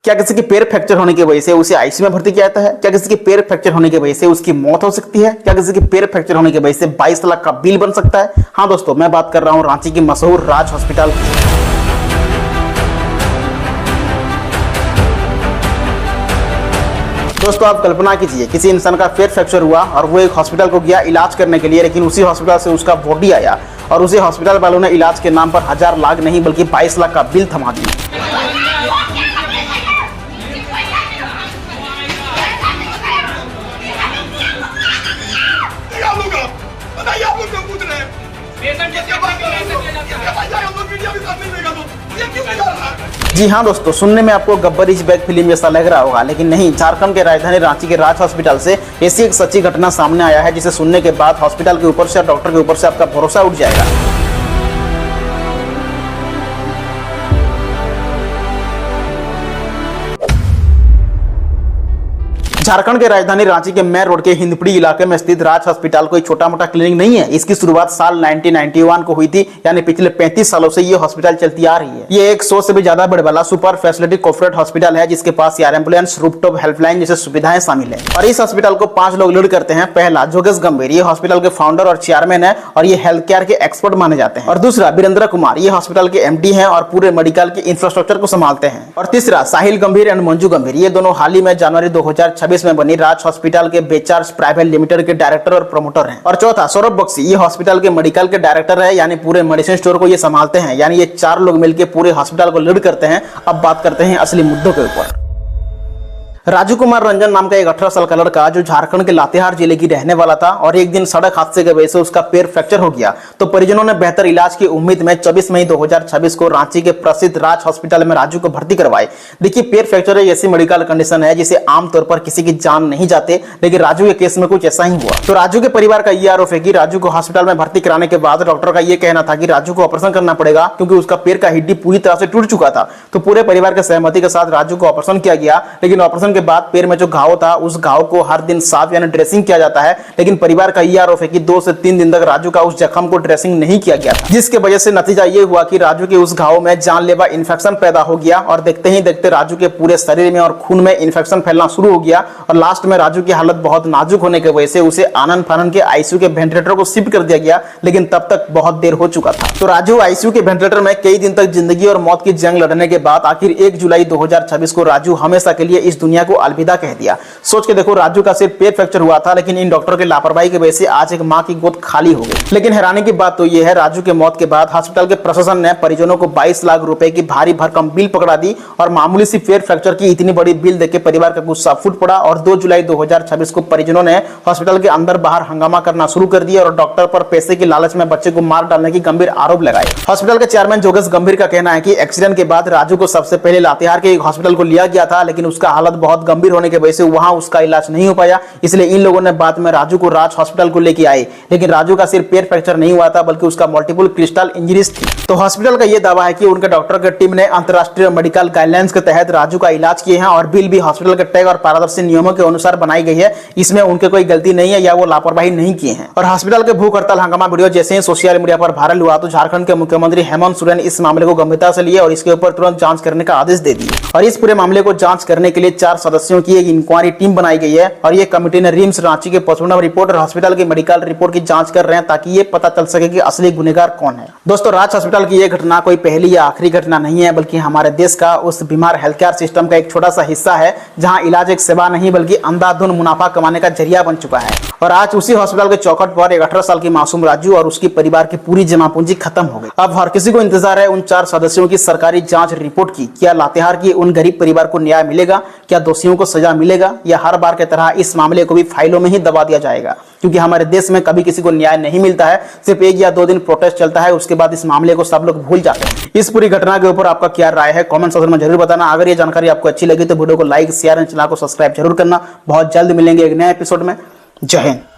क्या किसी के पैर फ्रैक्चर होने की वजह से उसे आईसीयू में भर्ती किया जाता है? क्या किसी के पैर फ्रैक्चर होने की वजह से उसकी मौत हो सकती है? क्या किसी के पैर फ्रैक्चर होने की वजह से 22 लाख का बिल बन सकता है? हाँ दोस्तों, मैं बात कर रहा हूं रांची की मशहूर राज हॉस्पिटल। दोस्तों, आप कल्पना कीजिए किसी इंसान का पैर फ्रैक्चर हुआ और वो एक हॉस्पिटल को गया इलाज करने के लिए, लेकिन उसी हॉस्पिटल से उसका बॉडी आया और उसे हॉस्पिटल वालों ने इलाज के नाम पर 1000 लाख नहीं बल्कि 22 लाख का बिल थमा दिया। जी हाँ दोस्तों, सुनने में आपको गब्बर इज बैक फिल्म जैसा लग रहा होगा, लेकिन नहीं। झारखंड के राजधानी रांची के राज हॉस्पिटल से ऐसी एक सच्ची घटना सामने आया है जिसे सुनने के बाद हॉस्पिटल के ऊपर से और डॉक्टर के ऊपर से आपका भरोसा उठ जाएगा। झारखंड के राजधानी रांची के मेन रोड के हिंदपीढ़ी इलाके में स्थित राज हॉस्पिटल कोई छोटा मोटा क्लिनिक नहीं है। इसकी शुरुआत साल 1991 को हुई थी, यानी पिछले 35 सालों से ये हॉस्पिटल चलती आ रही है। ये एक 100 से भी ज्यादा बेड वाला सुपर फैसिलिटी कॉर्पोरेट हॉस्पिटल है, जिसके पास एयर एम्बुलेंस, रूफटॉप हेल्पलाइन जैसे सुविधाएं शामिल है। और इस हॉस्पिटल को 5 लोग लीड करते हैं। पहला जोगेश गंभीर, ये हॉस्पिटल के फाउंडर और चेयरमैन है और ये हेल्थ केयर के एक्सपर्ट माने जाते हैं। और दूसरा वीरेंद्र कुमार, ये हॉस्पिटल के एमडी हैं और पूरे मेडिकल के इंफ्रास्ट्रक्चर को संभालते हैं। और तीसरा साहिल गंभीर एंड मंजू गंभीर, ये दोनों हाल ही में जनवरी 2026 में बनी राज हॉस्पिटल के बेचार्ज प्राइवेट लिमिटेड के डायरेक्टर और प्रमोटर हैं। और चौथा सौरभ बख्शी, ये हॉस्पिटल के मेडिकल के डायरेक्टर है, यानी पूरे मेडिसिन स्टोर को ये संभालते हैं। यानी ये 4 लोग मिलकर पूरे हॉस्पिटल को लीड करते हैं। अब बात करते हैं असली मुद्दों के ऊपर। राजू कुमार रंजन नाम का एक 18 साल का लड़का जो झारखंड के लातेहार जिले की रहने वाला था और एक दिन सड़क हादसे की वजह से उसका पैर फ्रैक्चर हो गया, तो परिजनों ने बेहतर इलाज की उम्मीद में 24 मई 2026 को रांची के प्रसिद्ध राज हॉस्पिटल में राजू को भर्ती करवाए। देखिए, पैर फ्रैक्चर एक ऐसी मेडिकल कंडीशन है जिसे आमतौर पर किसी की जान नहीं जाते, लेकिन राजू के केस में कुछ ऐसा ही हुआ। तो राजू के परिवार का यह आरोप है कि राजू को हॉस्पिटल में भर्ती कराने के बाद डॉक्टर का यह कहना था कि राजू को ऑपरेशन करना पड़ेगा क्योंकि उसका पैर का हड्डी पूरी तरह से टूट चुका था। तो पूरे परिवार के सहमति के साथ राजू को ऑपरेशन किया गया, लेकिन ऑपरेशन के बाद पैर में जो घाव था उस घाव को हर दिन साफ यानी ड्रेसिंग किया जाता है। लेकिन परिवार का यह आरोप है कि 2 से 3 दिन तक राजू का उस जख्म को ड्रेसिंग नहीं किया गया था, जिसके वजह से नतीजा ये हुआ कि राजू के उस घाव में जानलेवा इंफेक्शन पैदा हो गया और देखते ही देखते राजू के पूरे शरीर में और खून में इंफेक्शन फैलना शुरू हो गया। और लास्ट में राजू की हालत बहुत नाजुक होने की वजह से उसे आनंद फानंद के आईसीयू के वेंटिलेटर को शिफ्ट कर दिया गया, लेकिन तब तक बहुत देर हो चुका था। तो राजू आईसीयू के वेंटिलेटर में कई दिन तक जिंदगी और मौत की जंग लड़ने के बाद आखिर 1 जुलाई 2026 को राजू हमेशा के लिए इस दुनिया को अलविदा कह दिया। सोच के देखो, राजू का सिर्फ पैर फ्रैक्चर हुआ था, लेकिन इन डॉक्टरों की लापरवाही की वजह से आज एक मां की गोद खाली हो गई। लेकिन हैरानी की बात तो यह है, राजू के मौत के बाद हॉस्पिटल के प्रशासन ने परिजनों को 22 लाख रुपए की भारी भरकम बिल पकड़ा दी और मामूली सी पैर फ्रैक्चर की इतनी बड़ी बिल देख के परिवार का गुस्सा फूट पड़ा। और 2 जुलाई 2026 को परिजनों ने हॉस्पिटल के अंदर बाहर हंगामा करना शुरू कर दिया और डॉक्टर पर पैसे की लालच में बच्चे को मार डालने की गंभीर आरोप लगाए। हॉस्पिटल के चेयरमैन जोगेश गंभीर का कहना है कि एक्सीडेंट के बाद राजू को सबसे पहले लातेहार के एक हॉस्पिटल को लिया गया था, लेकिन उसका हालत बहुत गंभीर होने की वजह से वहां उसका इलाज नहीं हो पाया। इसलिए इन लोगों ने बाद में राजू को राज हॉस्पिटल को लेके आए। लेकिन राजू का सिर्फ पैर फ्रैक्चर नहीं हुआ था, बल्कि उसका मल्टीपल क्रिस्टल इंजरीज थी। तो हॉस्पिटल का यह दावा है कि उनके डॉक्टर की टीम ने अंतरराष्ट्रीय मेडिकल गाइडलाइंस के तहत राजू का इलाज किए हैं और बिल भी हॉस्पिटल के टैग और पारदर्शी नियमों के अनुसार बनाई गई है। इसमें उनके कोई गलती नहीं है या वो लापरवाही नहीं किए हैं। और हॉस्पिटल के भूख हड़ताल हंगामा वीडियो जैसे ही सोशल मीडिया पर वायरल हुआ तो झारखंड के मुख्यमंत्री हेमंत सोरेन इस मामले को गंभीरता से लिए और इसके ऊपर तुरंत जांच करने का आदेश दे दिए। और इस पूरे मामले को जांच करने के लिए 4 सदस्यों की एक इंक्वायरी टीम बनाई गई है और ये कमेटी ने रिम्स रांची के पोस्टमार्टम रिपोर्ट और हॉस्पिटल की मेडिकल रिपोर्ट की जांच कर रहे हैं ताकि ये पता चल सके कि असली गुनहगार कौन है। दोस्तों, राज हॉस्पिटल की यह घटना कोई पहली या आखिरी घटना नहीं है, बल्कि हमारे देश का उस बीमार हेल्थ केयर सिस्टम का एक छोटा सा हिस्सा है, जहां इलाज एक सेवा नहीं बल्कि अंधाधुंध मुनाफा कमाने का जरिया बन चुका है। और आज उसी हॉस्पिटल के चौखट पर एक 18 साल की मासूम राजू और उसके परिवार की पूरी जमा पूंजी खत्म हो गई। अब हर किसी को इंतजार है उन 4 सदस्यों की सरकारी जांच रिपोर्ट की। क्या लातेहार की उन गरीब परिवार को न्याय मिलेगा? क्या दोषियों को सजा मिलेगा? या हर बार की तरह इस मामले को भी फाइलों में ही दबा दिया जाएगा? क्योंकि हमारे देश में कभी किसी को न्याय नहीं मिलता है, सिर्फ 1 या 2 दिन प्रोटेस्ट चलता है, उसके बाद इस मामले को सब लोग भूल जाते हैं। इस पूरी घटना के ऊपर आपका क्या राय है, कमेंट सेक्शन में जरूर बताना। अगर ये जानकारी आपको अच्छी लगी तो वीडियो को लाइक, शेयर और चैनल को सब्सक्राइब जरूर करना। बहुत जल्द मिलेंगे एक नए एपिसोड में। जय हिंद।